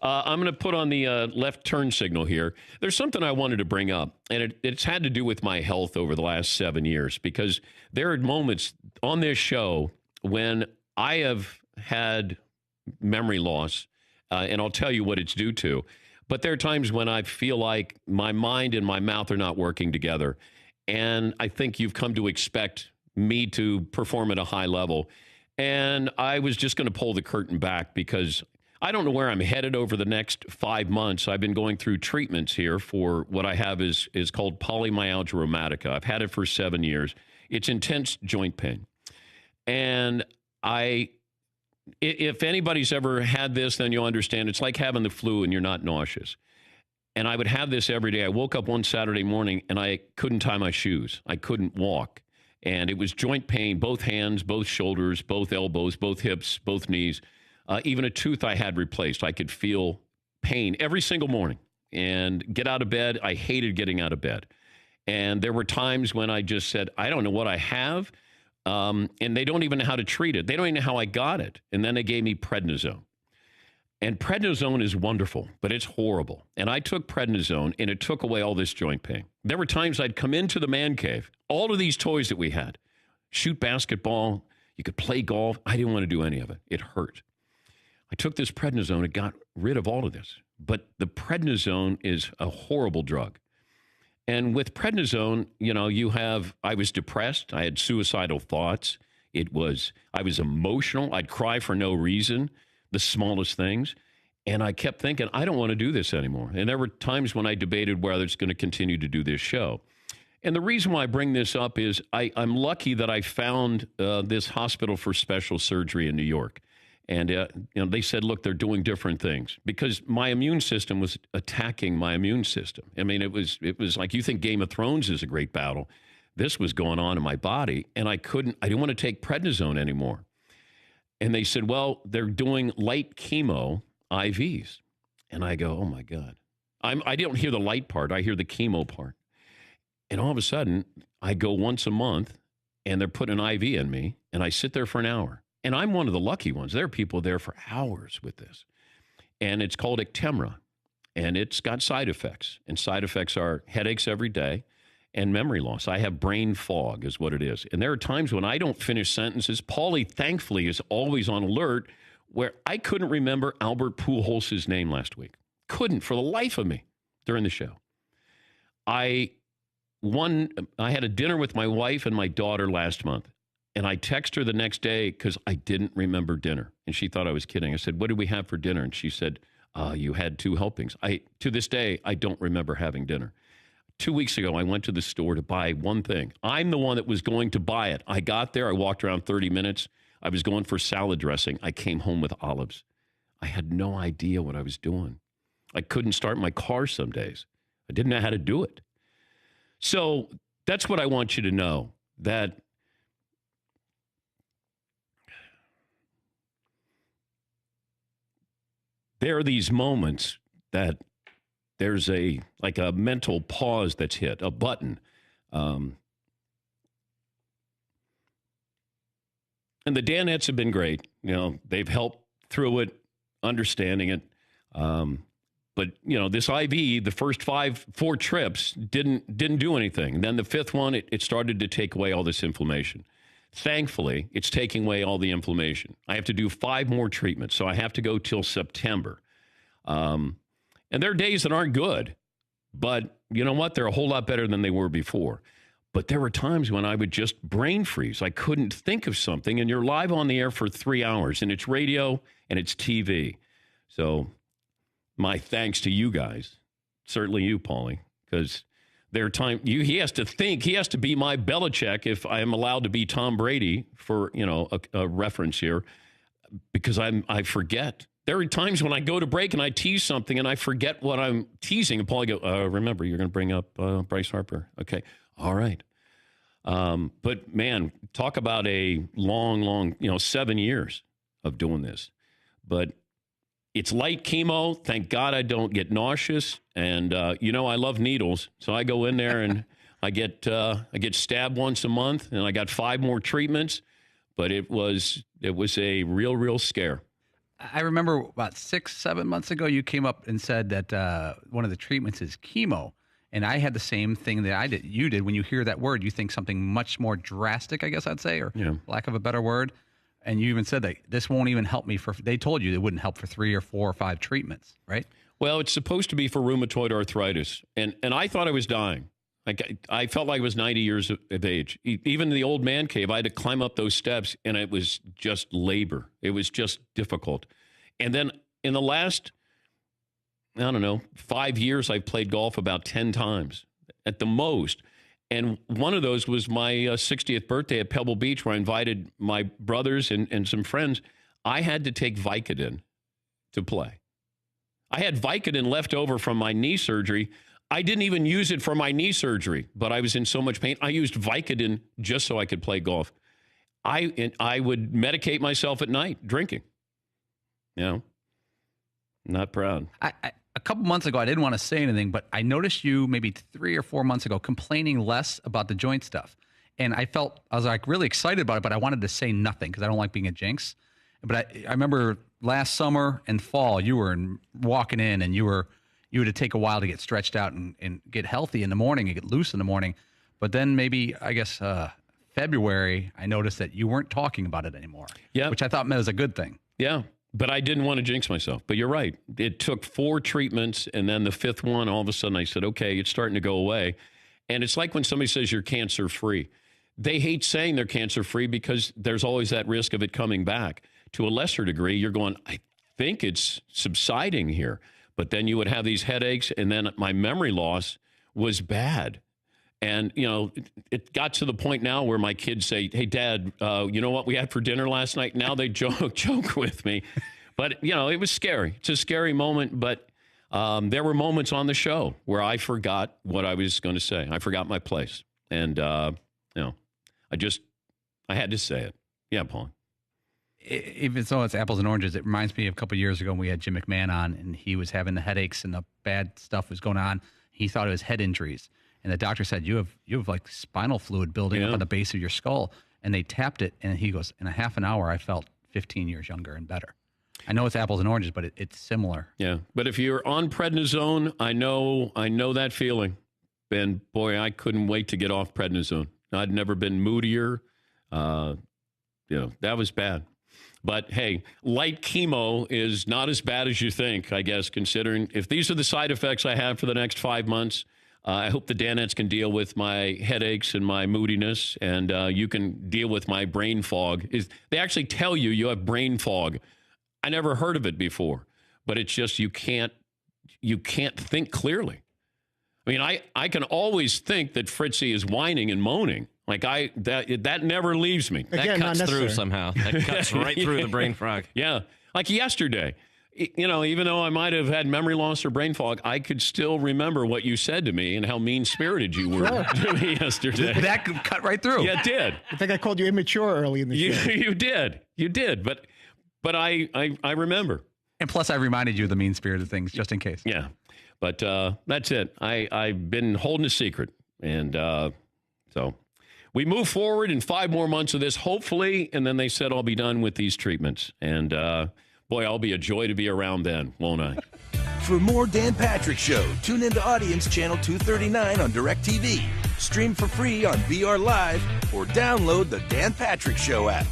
I'm going to put on the left turn signal here. There's something I wanted to bring up, and it's had to do with my health over the last 7 years, because there are moments on this show when I have had memory loss, and I'll tell you what it's due to. But there are times when I feel like my mind and my mouth are not working together, and I think you've come to expect me to perform at a high level. And I was just going to pull the curtain back because I don't know where I'm headed over the next 5 months. I've been going through treatments here for what I have is called polymyalgia rheumatica. I've had it for 7 years. It's intense joint pain. And if anybody's ever had this, then you'll understand. It's like having the flu and you're not nauseous. And I would have this every day. I woke up one Saturday morning and I couldn't tie my shoes. I couldn't walk. And it was joint pain, both hands, both shoulders, both elbows, both hips, both knees. Even a tooth I had replaced. I could feel pain every single morning. And get out of bed, I hated getting out of bed. And there were times when I just said, I don't know what I have. And they don't even know how to treat it. They don't even know how I got it. And then they gave me prednisone. And prednisone is wonderful, but it's horrible. And I took prednisone, and it took away all this joint pain. There were times I'd come into the man cave, all of these toys that we had, shoot basketball, you could play golf. I didn't want to do any of it. It hurt. I took this prednisone, it got rid of all of this. But the prednisone is a horrible drug. And with prednisone, I was depressed. I had suicidal thoughts. I was emotional. I'd cry for no reason, the smallest things. And I kept thinking, I don't want to do this anymore. And there were times when I debated whether it's going to continue to do this show. And the reason why I bring this up is I'm lucky that I found this hospital for special surgery in New York. And they said, look, they're doing different things because my immune system was attacking my immune system. I mean, it was like you think Game of Thrones is a great battle. This was going on in my body, and I didn't want to take prednisone anymore. And they said, well, they're doing light chemo IVs. And I go, oh, my God. I don't hear the light part. I hear the chemo part. And all of a sudden, I go once a month, and they're putting an IV in me, and I sit there for an hour. And I'm one of the lucky ones. There are people there for hours with this. And it's called Actemra. And it's got side effects. And side effects are headaches every day and memory loss. I have brain fog is what it is. And there are times when I don't finish sentences. Paulie, thankfully, is always on alert where I couldn't remember Albert Pujols' name last week. Couldn't for the life of me during the show. I had a dinner with my wife and my daughter last month. And I text her the next day because I didn't remember dinner. And she thought I was kidding. I said, what did we have for dinner? And she said, you had 2 helpings. To this day, I don't remember having dinner. 2 weeks ago, I went to the store to buy one thing. I'm the one that was going to buy it. I got there. I walked around 30 minutes. I was going for salad dressing. I came home with olives. I had no idea what I was doing. I couldn't start my car some days. I didn't know how to do it. So that's what I want you to know, that there are these moments that there's a mental pause that's hit, a button. And the Danettes have been great. They've helped through it, understanding it. But this IV, the first 4 trips didn't do anything. And then the 5th one, it started to take away all this inflammation. Thankfully, it's taking away all the inflammation. I have to do 5 more treatments, so I have to go till September. And there are days that aren't good, but you know what? They're a whole lot better than they were before. But there were times when I would just brain freeze. I couldn't think of something, and you're live on the air for 3 hours, and it's radio and it's TV. So my thanks to you guys, certainly you, Paulie, because there are times he has to think, he has to be my Belichick if I am allowed to be Tom Brady for, a reference here, because I forget. There are times when I go to break and I tease something and I forget what I'm teasing. And Paulie go, remember, you're going to bring up Bryce Harper. Okay. All right. But man, talk about a long, 7 years of doing this. But it's light chemo. Thank God I don't get nauseous. And, I love needles. So I go in there and I get stabbed once a month, and I got 5 more treatments. But it was a real scare. I remember about 6-7 months ago, you came up and said that one of the treatments is chemo. And I had the same thing that you did. When you hear that word, you think something much more drastic, I guess I'd say, or lack of a better word. And you even said that this won't even help me they told you it wouldn't help for 3 or 4 or 5 treatments, right? Well, it's supposed to be for rheumatoid arthritis. And I thought I was dying. I felt like I was 90 years of age. Even the old man cave, I had to climb up those steps, and it was just labor. It was just difficult. And then in the last, 5 years, I've played golf about 10 times at the most. And one of those was my 60th birthday at Pebble Beach, where I invited my brothers and some friends. I had to take Vicodin to play. I had Vicodin left over from my knee surgery. I didn't even use it for my knee surgery, but I was in so much pain. I used Vicodin just so I could play golf. I would medicate myself at night drinking. Not proud. A couple months ago, I didn't want to say anything, but I noticed you maybe 3 or 4 months ago complaining less about the joint stuff. And I was like really excited about it, but I wanted to say nothing because I don't like being a jinx. But I remember last summer and fall, you were walking in and you had to take a while to get stretched out and get healthy in the morning and get loose in the morning. But then maybe, I guess, February, I noticed that you weren't talking about it anymore, which I thought was a good thing. Yeah. But I didn't want to jinx myself. But you're right. It took 4 treatments, and then the 5th one, all of a sudden I said, okay, it's starting to go away. And it's like when somebody says you're cancer-free. They hate saying they're cancer-free because there's always that risk of it coming back. To a lesser degree, you're going, I think it's subsiding here. But then you would have these headaches, and then my memory loss was bad. And, it got to the point now where my kids say, hey, Dad, you know what we had for dinner last night? Now they joke with me. But, it was scary. It's a scary moment. But there were moments on the show where I forgot what I was going to say. I forgot my place. And, I had to say it. Yeah, Paul. Even though it's apples and oranges, it reminds me of a couple of years ago when we had Jim McMahon on, and he was having the headaches and the bad stuff was going on. He thought it was head injuries. And the doctor said, you have like spinal fluid building up on the base of your skull. And they tapped it, and he goes, in a half an hour, I felt 15 years younger and better. I know it's apples and oranges, but it's similar. Yeah, but if you're on prednisone, I know that feeling. And, boy, I couldn't wait to get off prednisone. I'd never been moodier. That was bad. But, hey, light chemo is not as bad as you think, I guess, considering if these are the side effects I have for the next 5 months. I hope the Danettes can deal with my headaches and my moodiness, and you can deal with my brain fog. They actually tell you have brain fog. I never heard of it before, but it's just you can't think clearly. I mean, I can always think that Fritzy is whining and moaning. Like that never leaves me. Again, that cuts through somehow. That cuts right through the brain fog. Yeah, like yesterday. Even though I might have had memory loss or brain fog, I could still remember what you said to me and how mean-spirited you were to me yesterday. That cut right through. Yeah, it did. I think I called you immature early in the show. You did. But I remember. And plus, I reminded you of the mean-spirited things, just in case. Yeah. But that's it. I've been holding a secret. And so we move forward in 5 more months of this, hopefully. And then they said I'll be done with these treatments. And boy, I'll be a joy to be around then, won't I? For more Dan Patrick Show, tune into Audience Channel 239 on DirecTV. Stream for free on VR Live or download the Dan Patrick Show app.